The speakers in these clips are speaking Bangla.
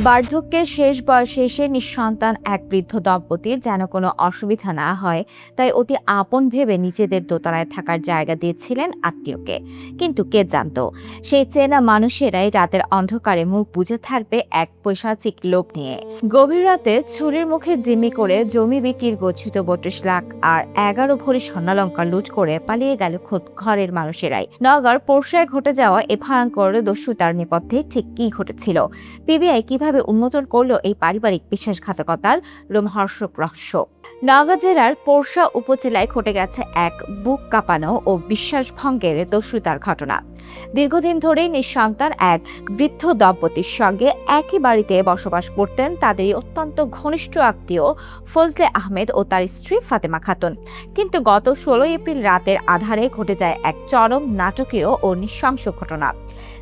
বার্ধক্যের শেষ বয়সে এসে নিঃসন্তান এক বৃদ্ধ দম্পতির যেন কোনো অসুবিধা না হয় তাই অতি আপন ভেবে নিজেদের দোতলায় থাকার জায়গা দিয়েছিলেন আত্মীয়কে। কিন্তু কে জানতো সেই চেনা মানুষেরাই রাতের অন্ধকারে মুখ বুজে থাকবে এক পৈশাচিক লোভ নিয়ে। গভীর রাতে ছুরির মুখে জিম্মি করে জমি বিক্রির গচ্ছিত ৩২ লাখ আর ১১ ভরি স্বর্ণালঙ্কার লুট করে পালিয়ে গেল খোদ ঘরের মানুষেরাই। নওগাঁর পোরশায় ঘটে যাওয়া এ ভয়ঙ্কর দস্যুতার নেপথ্যে ঠিক কি ঘটেছিল, পিবিআই কিভাবে উন্মোচন করলো এই পারিবারিক বিশ্বাসঘাতকতার রোমহর্ষক রহস্য। নওগাঁ জেলার পোরশা উপজেলায় ঘটে গেছে এক বুক কাঁপানো ও বিশ্বাসভঙ্গের দস্যুতার ঘটনা। দীর্ঘদিন ধরে নিঃসন্তান এক বৃদ্ধ দম্পতির সঙ্গে একই বাড়িতে বসবাস করতেন তাদেরই অত্যন্ত ঘনিষ্ঠ আত্মীয় ফজলে আহমেদ ও তার স্ত্রী ফাতেমা খাতুন। কিন্তু গত ১৬ এপ্রিল রাতের আধারে ঘটে যায় এক চরম নাটকীয় ও নৃশংস ঘটনা।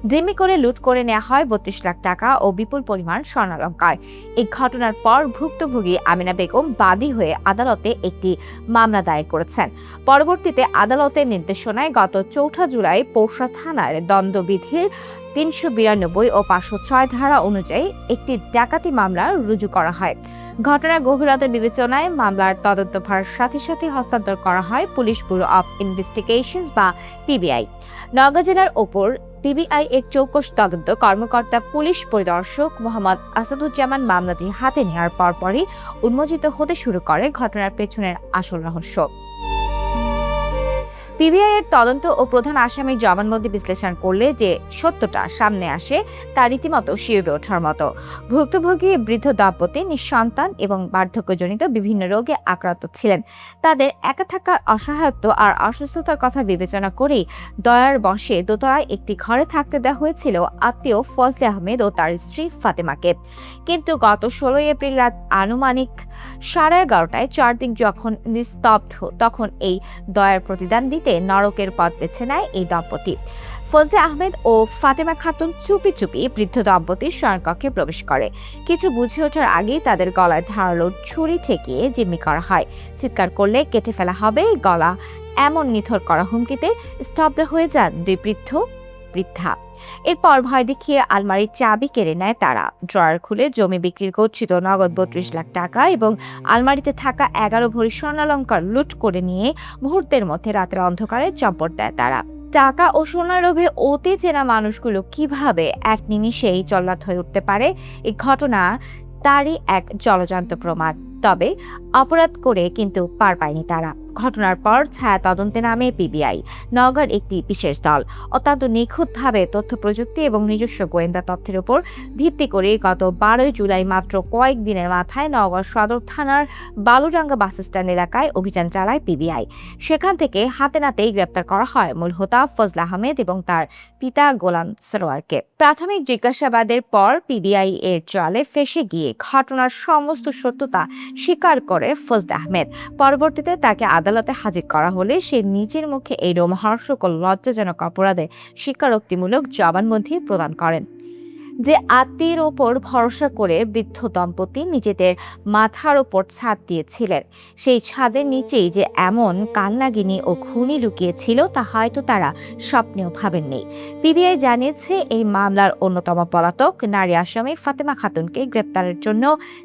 জিম্মি করে লুট করে নেওয়া হয় ৩২ লাখ টাকা ও বিপুল পরিমাণ স্বর্ণালঙ্কার। এই ঘটনার পর ভুক্তভোগী আমিনা বেগম বাদী হয়ে আদালতে একটি মামলা দায়ের করেছেন। পরবর্তীতে আদালতের নির্দেশনায় গত ৪ জুলাই পোরশা থানার দণ্ডবিধির ৩৯২ ও ৫০৬ ধারা অনুযায়ী একটি ডাকাতি মামলা রুজু করা হয়। ঘটনার গভীরতার বিবেচনায় মামলার তদন্তভার সাথে সাথে হস্তান্তর করা হয় পুলিশ ব্যুরো অফ ইনভেস্টিগেশনস বা পিবিআই। নওগাঁ জেলার ওপর পিবিআই এর চৌকস তদন্ত কর্মকর্তা পুলিশ পরিদর্শক মোহাম্মদ আসাদুজ্জামান মামলাটি হাতে নেওয়ার পরপরই উন্মোচিত হতে শুরু করে ঘটনার পেছনের আসল রহস্য। পিবিআই এর তদন্ত ও প্রধান আসামির জবানবন্দি বিশ্লেষণ করলে যে সত্যটা সামনে আসে তা রীতিমতো শিউরে ওঠার মতো। ভুক্তভোগী বৃদ্ধ দম্পতি নিঃসন্তান এবং বার্ধক্যজনিত বিভিন্ন রোগে আক্রান্ত ছিলেন। তাদের একা থাকার অসহায়ত্ব আর অসুস্থতার কথা বিবেচনা করেই দয়ার বশে দোতলায় একটি ঘরে থাকতে দেওয়া হয়েছিল আত্মীয় ফজলে আহমেদ ও তার স্ত্রী ফাতেমাকে। কিন্তু গত ১৬ এপ্রিল রাত আনুমানিক ১১:৩০টায় চারদিক যখন নিস্তব্ধ তখন এই দয়ার প্রতিদান দিতে নরকের পথ বেছে নেয় এই দম্পতি। ফজলে আহমেদ ও ফাতেমা খাতুন চুপি চুপি বৃদ্ধ দম্পতির শয়নকক্ষে প্রবেশ করে। কিছু বুঝে ওঠার আগেই তাদের গলায় ধারালো ছুরি ঠেকিয়ে জিম্মি করা হয়। চিৎকার করলে কেটে ফেলা হবে গলা এমন নিথর করা হুমকিতে স্তব্ধ হয়ে যান দুই বৃদ্ধা। এরপর ভয় দেখিয়ে আলমারির চাবি কেড়ে নেয় তারা। ড্রয়ার খুলে জমি বিক্রির গচ্ছিত নগদ ৩২ লাখ টাকা এবং আলমারিতে থাকা ১১ ভরি স্বর্ণালঙ্কার লুট করে নিয়ে মুহূর্তের মধ্যে রাতের অন্ধকারে চম্পট দেয় তারা। টাকা ও সোনার লোভে অতি চেনা মানুষগুলো কিভাবে এক নিমিষেই জল্লাদ হয়ে উঠতে পারে, এই ঘটনা তারই এক জলজান্ত প্রমাণ। তবে অপরাধ করে কিন্তু পার পায়নি তারা। ঘটনার পর ছায়া তদন্তে নামে পিবিআই। নওগাঁর একটি বিশেষ দল অত্যন্ত নিখুঁতভাবে তথ্য প্রযুক্তি এবং নিজস্ব গোয়েন্দা তথ্যের উপর ভিত্তি করে গত ১২ জুলাই মাত্র কয়েকদিনের মাথায় নওগাঁ সদর থানার বালুডাঙ্গা বাসস্ট্যান্ড এলাকায় অভিযান চালায় পিবিআই। সেখান থেকে হাতে নাতেই গ্রেপ্তার করা হয় মূল হোতা ফজলে আহমেদ এবং তার পিতা গোলাম সরোয়ারকে। প্রাথমিক জিজ্ঞাসাবাদের পর পিবিআই এর জালে ফেঁসে গিয়ে ঘটনার সমস্ত সত্যতা স্বীকার করে ফজলে আহমেদ। পরবর্তীতে তাকে আদালতে হাজির করা হলে সে নিজের মুখে এই রোমহর্ষক ও লজ্জাজনক অপরাধে স্বীকারোক্তিমূলক জবানবন্দি প্রদান করেন। যে আত্মীয়ের ওপর ভরসা করে বৃদ্ধ দম্পতি নিজেদের মাথার ওপর ছাদ দিয়েছিলেন, সেই ছাদের নিচেই যে এমন কালনাগিনী ও খুনি লুকিয়েছিল তা হয়তো তারা স্বপ্নেও ভাবেননি। পিবিআই জানিয়েছে এই মামলার অন্যতম পলাতক নারী আসামি ফাতেমা খাতুনকে গ্রেপ্তারের জন্য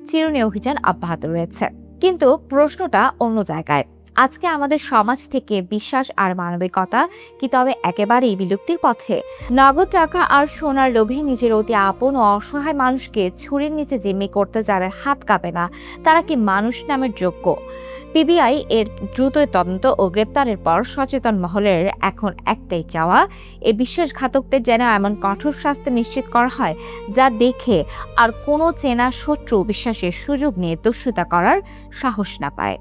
চিরুনি অভিযান অব্যাহত রয়েছে। কিন্তু প্রশ্নটা অন্য জায়গায়। আজকে আমাদের সমাজ থেকে বিশ্বাস আর মানবিকতা কি তবে একেবারেই বিলুপ্তির পথে? নগদ টাকা আর সোনার লোভে নিজের অতি আপন ও অসহায় মানুষকে ছুরির নিচে জিম্মি করতে যারা হাত কাঁপে না, তারা কি মানুষ নামের যোগ্য? পিবিআই এর দ্রুত তদন্ত ও গ্রেপ্তারের পর সচেতন মহলের এখন একটাই চাওয়া, এই বিশ্বাসঘাতকদের যেন এমন কঠোর শাস্তি নিশ্চিত করা হয় যা দেখে আর কোনো চেনা শত্রু বিশ্বাসের সুযোগ নিয়ে দস্যুতা করার সাহস না পায়।